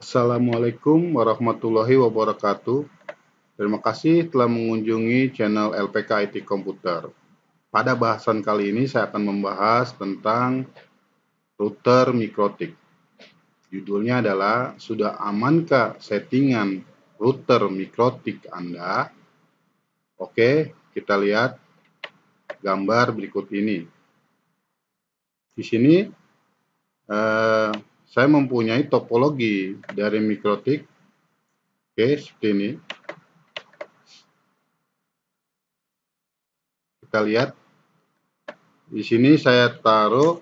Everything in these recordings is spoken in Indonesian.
Assalamualaikum warahmatullahi wabarakatuh. Terima kasih telah mengunjungi channel LPK IT Komputer. Pada bahasan kali ini saya akan membahas tentang router mikrotik. Judulnya adalah, sudah amankah settingan router mikrotik Anda? Oke, kita lihat gambar berikut ini. Di sini saya mempunyai topologi dari mikrotik. Oke, seperti ini. Kita lihat di sini saya taruh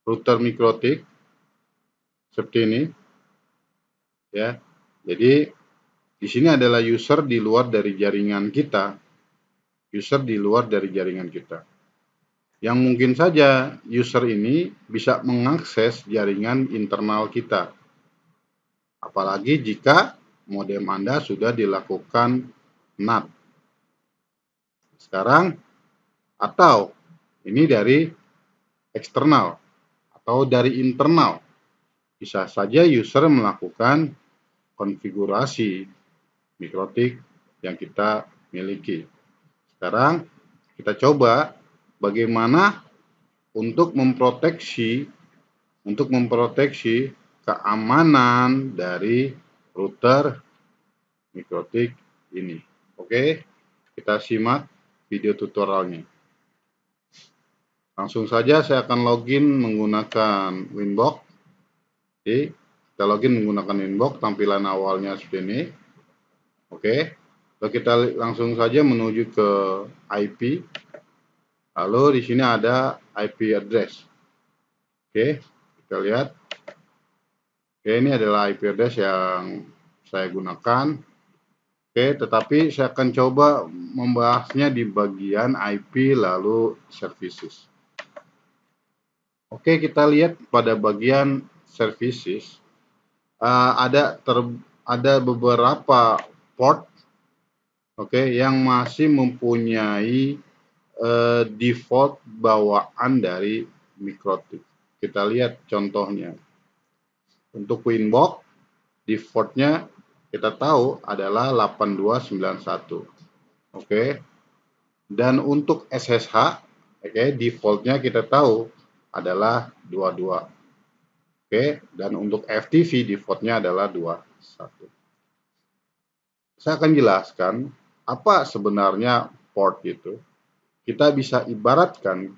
router mikrotik seperti ini, ya. Jadi di sini adalah user di luar dari jaringan kita, Yang mungkin saja user ini bisa mengakses jaringan internal kita, apalagi jika modem Anda sudah dilakukan NAT. Sekarang, atau ini dari eksternal atau dari internal, bisa saja user melakukan konfigurasi mikrotik yang kita miliki. Sekarang kita coba bagaimana untuk memproteksi keamanan dari router mikrotik ini. Oke, kita simak video tutorialnya. Langsung saja saya akan login menggunakan Winbox. Oke, kita login menggunakan Winbox, tampilan awalnya seperti ini. Oke, lalu kita langsung saja menuju ke IP. Lalu di sini ada IP address. Oke, kita lihat. Oke, ini adalah IP address yang saya gunakan. Oke, tetapi saya akan coba membahasnya di bagian IP lalu services. Oke, kita lihat pada bagian services. Ada beberapa port, yang masih mempunyai default bawaan dari mikrotik. Kita lihat contohnya. Untuk Winbox, defaultnya kita tahu adalah 8291. Oke. Dan untuk SSH, defaultnya kita tahu adalah 22. Oke, dan untuk FTP defaultnya adalah 21. Saya akan jelaskan apa sebenarnya port itu. Kita bisa ibaratkan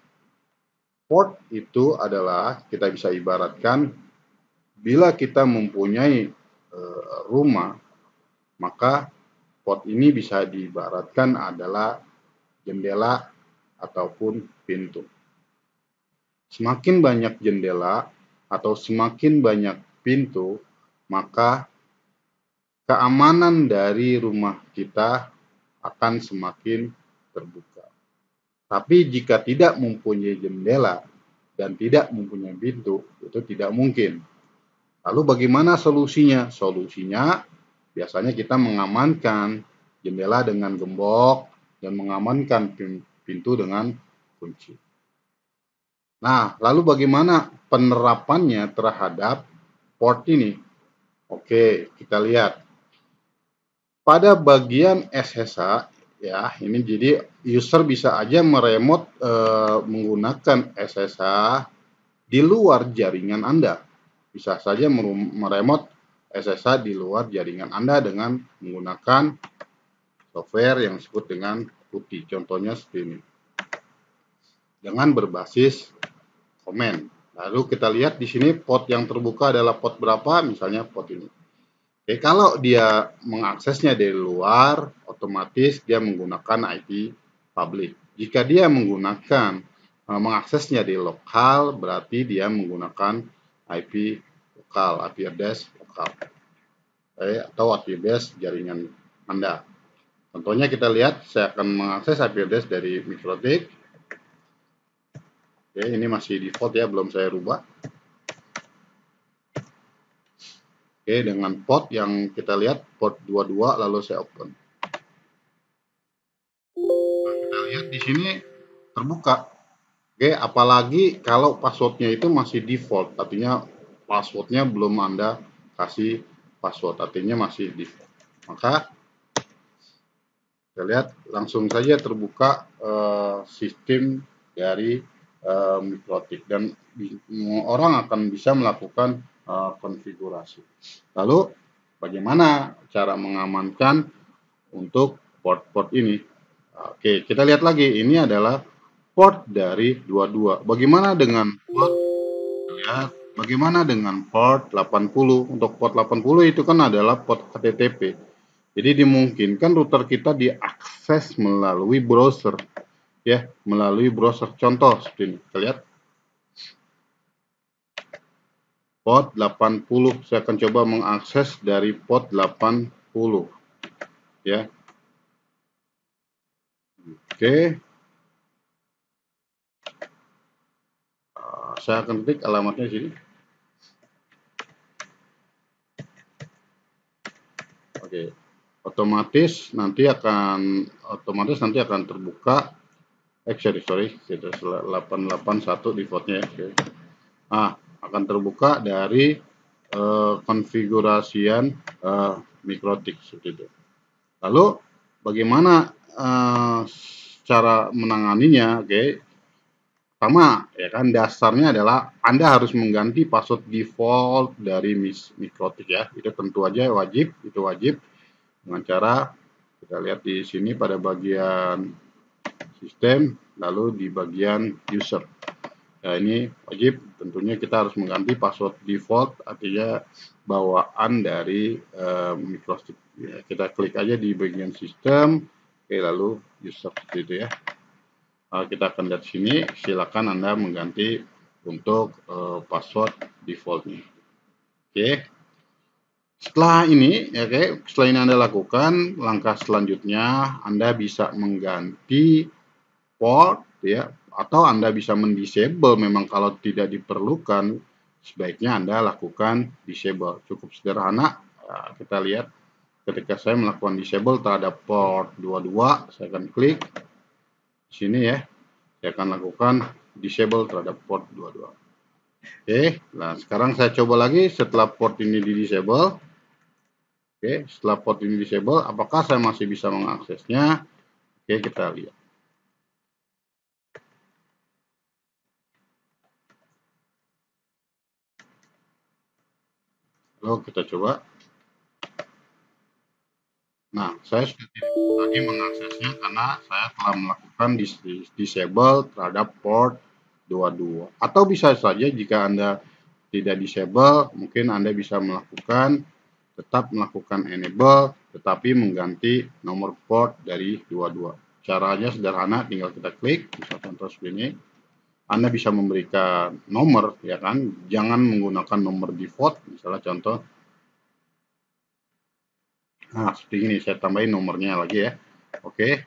port itu adalah, bila kita mempunyai rumah, maka port ini bisa diibaratkan adalah jendela ataupun pintu. Semakin banyak jendela atau semakin banyak pintu, maka keamanan dari rumah kita akan semakin terbuka. Tapi jika tidak mempunyai jendela dan tidak mempunyai pintu, itu tidak mungkin. Lalu bagaimana solusinya? Solusinya biasanya kita mengamankan jendela dengan gembok dan mengamankan pintu dengan kunci. Nah, lalu bagaimana penerapannya terhadap port ini? Oke, kita lihat. Pada bagian SSH, ya, ini jadi user bisa aja meremote menggunakan SSH di luar jaringan Anda. Bisa saja meremote SSH di luar jaringan Anda dengan menggunakan software yang disebut dengan PuTTY. Contohnya seperti ini. Dengan berbasis komen. Lalu kita lihat di sini port yang terbuka adalah port berapa, misalnya port ini. Oke, kalau dia mengaksesnya dari luar, otomatis dia menggunakan IP public. Jika dia mengaksesnya di lokal, berarti dia menggunakan IP lokal, IP address lokal, atau IP address jaringan Anda. Contohnya kita lihat, saya akan mengakses IP address dari mikrotik. Oke, ini masih default ya, belum saya rubah. Oke, dengan port yang kita lihat, port 22, lalu saya open. Nah, kita lihat di sini terbuka. Oke, apalagi kalau passwordnya itu masih default, artinya passwordnya belum Anda kasih password, artinya masih default. Maka kita lihat langsung saja terbuka sistem dari MikroTik, dan orang akan bisa melakukan konfigurasi. Lalu bagaimana cara mengamankan untuk port-port ini? Oke, kita lihat lagi, ini adalah port dari 22. Bagaimana dengan port? Lihat, bagaimana dengan port 80? Untuk port 80 itu kan adalah port HTTP. Jadi dimungkinkan router kita diakses melalui browser, ya, melalui browser. Contoh seperti ini, kita lihat port 80. Saya akan coba mengakses dari port 80, ya. Oke. Saya akan ketik alamatnya di sini. Oke. Otomatis nanti akan terbuka sorry 881 defaultnya, ya. Oke. Akan terbuka dari konfigurasian MikroTik seperti itu. Lalu bagaimana cara menanganinya? Oke. Pertama, ya kan, dasarnya adalah Anda harus mengganti password default dari MikroTik, ya. Itu tentu aja wajib, itu wajib dengan cara kita lihat di sini pada bagian sistem, lalu di bagian user. Nah, ini wajib, tentunya kita harus mengganti password default, artinya bawaan dari MikroTik. Ya, kita klik aja di bagian sistem, oke, lalu user, seperti itu, ya. Kita akan lihat sini, silakan Anda mengganti untuk password defaultnya. Oke. Setelah ini, ya, setelah ini Anda lakukan, langkah selanjutnya Anda bisa mengganti port, ya, atau Anda bisa mendisable. Memang kalau tidak diperlukan, sebaiknya Anda lakukan disable. Cukup sederhana. Kita lihat ketika saya melakukan disable terhadap port 22, saya akan klik di sini, ya. Saya akan lakukan disable terhadap port 22. Oke, nah sekarang saya coba lagi setelah port ini di disable. Oke, setelah port ini disable, apakah saya masih bisa mengaksesnya? Oke, kita lihat. Lalu kita coba. Nah, saya sudah tidak lagi mengaksesnya karena saya telah melakukan disable terhadap port 22. Atau bisa saja jika Anda tidak disable, mungkin Anda bisa tetap melakukan enable, tetapi mengganti nomor port dari 22. Caranya sederhana, tinggal kita klik, misalkan contoh seperti ini. Anda bisa memberikan nomor, ya kan, jangan menggunakan nomor default, misalnya contoh. Nah, seperti ini, saya tambahin nomornya lagi, ya. Oke.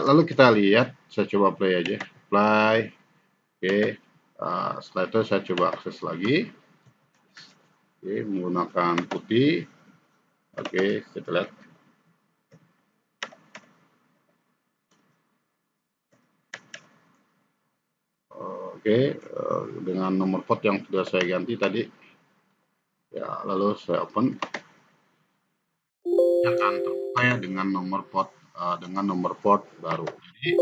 Lalu kita lihat, saya coba play aja. Play. Oke. Setelah itu saya coba akses lagi. Oke, menggunakan putih. Oke, kita lihat. Oke, dengan nomor port yang sudah saya ganti tadi. Ya, lalu saya open. Akan terbuka, ya, dengan nomor port baru. Jadi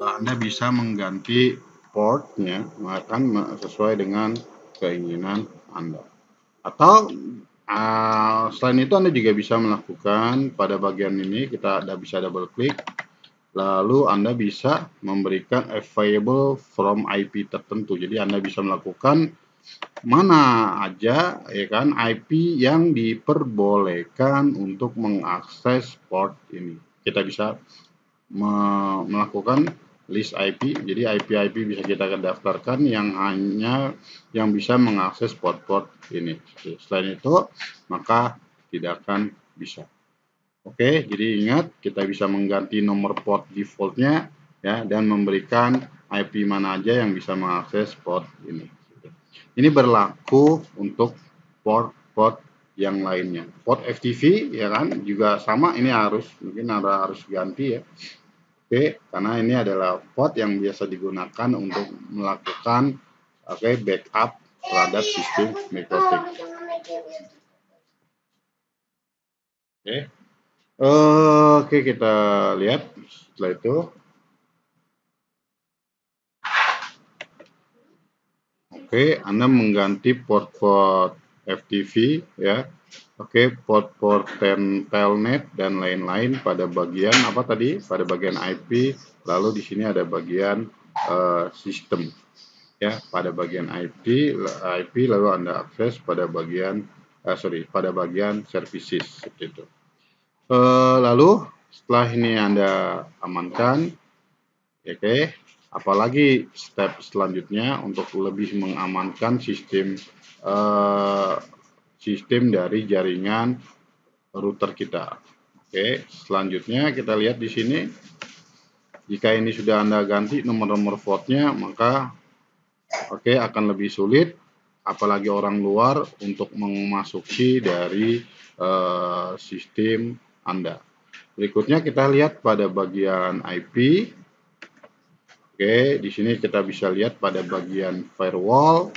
Anda bisa mengganti portnya akan sesuai dengan keinginan Anda. Atau selain itu Anda juga bisa melakukan pada bagian ini, kita bisa double klik, lalu Anda bisa memberikan available from IP tertentu. Jadi Anda bisa melakukan mana aja, ya kan, IP yang diperbolehkan untuk mengakses port ini. Kita bisa melakukan list IP, jadi IP bisa kita daftarkan yang bisa mengakses port-port ini. Selain itu, maka tidak akan bisa. Oke, jadi ingat, kita bisa mengganti nomor port defaultnya, ya, dan memberikan IP mana aja yang bisa mengakses port ini. Ini berlaku untuk port-port yang lainnya. Port FTP, ya kan, juga sama, ini mungkin harus ganti, ya. Oke, karena ini adalah port yang biasa digunakan untuk melakukan backup terhadap sistem mikrotik. Oke, kita lihat setelah itu. Oke, Anda mengganti port-port FTP ya. Oke, port-port telnet dan lain-lain pada bagian apa tadi? Pada bagian IP, lalu di sini ada bagian sistem ya. Pada bagian IP lalu Anda akses pada bagian pada bagian services seperti itu. Lalu setelah ini Anda amankan, oke. Apalagi step selanjutnya untuk lebih mengamankan sistem dari jaringan router kita. Oke, selanjutnya kita lihat di sini. Jika ini sudah Anda ganti nomor-nomor portnya, maka akan lebih sulit apalagi orang luar untuk memasuki dari sistem Anda. Berikutnya kita lihat pada bagian IP. Oke, di sini kita bisa lihat pada bagian firewall.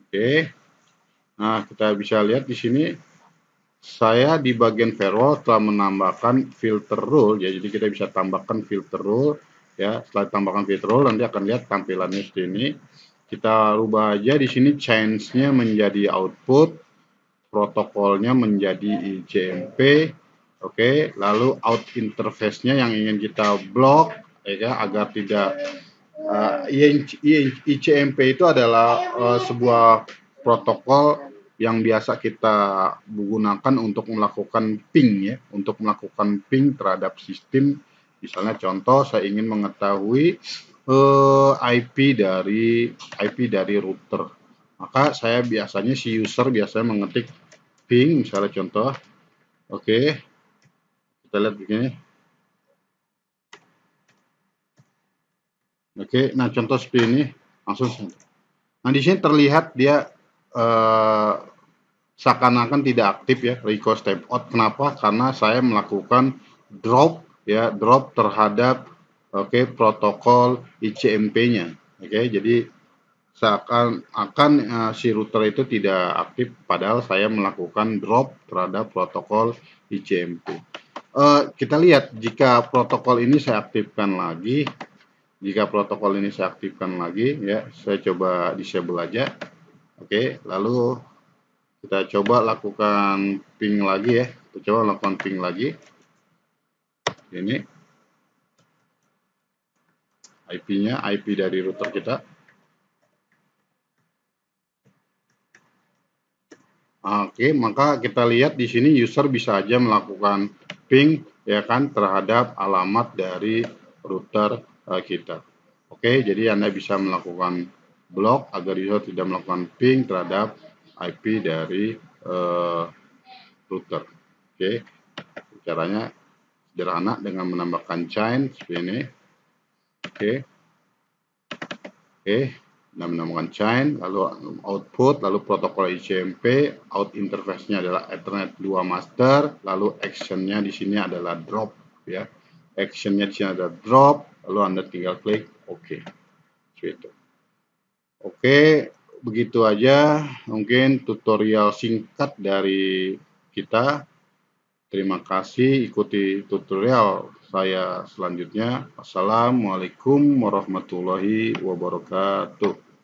Oke. Nah, kita bisa lihat di sini saya di bagian firewall telah menambahkan filter rule ya. Jadi kita bisa tambahkan filter rule ya. Setelah tambahkan filter rule nanti akan lihat tampilannya seperti ini. Kita rubah aja di sini change-nya menjadi output, protokolnya menjadi ICMP. Oke, lalu out interface-nya yang ingin kita blok ya agar tidak ICMP itu adalah sebuah protokol yang biasa kita gunakan untuk melakukan ping ya, untuk melakukan ping terhadap sistem. Misalnya contoh saya ingin mengetahui IP dari router. Maka saya biasanya si user biasanya mengetik ping misalnya contoh. Oke. Kita lihat begini. Oke, nah contoh seperti ini langsung. Nah di sini terlihat dia seakan-akan tidak aktif ya, request timeout. Kenapa? Karena saya melakukan drop terhadap protokol ICMP-nya. Jadi seakan-akan si router itu tidak aktif padahal saya melakukan drop terhadap protokol ICMP. Kita lihat jika protokol ini saya aktifkan lagi. Jika protokol ini saya aktifkan lagi ya, saya coba disable aja. Oke, lalu kita coba lakukan ping lagi ya. Kita coba lakukan ping lagi. Ini IP-nya, IP dari router kita. Oke, maka kita lihat di sini user bisa aja melakukan ping ya kan terhadap alamat dari router kita. Oke, jadi Anda bisa melakukan block agar user tidak melakukan ping terhadap IP dari router. Oke, caranya sederhana dengan menambahkan chain seperti ini. Oke, dan menambahkan chain, lalu output, lalu protokol ICMP, out interface-nya adalah Ethernet 2 master, lalu action-nya di sini adalah drop ya. Action-nya di sini ada drop, lalu Anda tinggal klik OK. Seperti itu. Oke, begitu aja mungkin tutorial singkat dari kita. Terima kasih, ikuti tutorial saya selanjutnya. Assalamualaikum warahmatullahi wabarakatuh.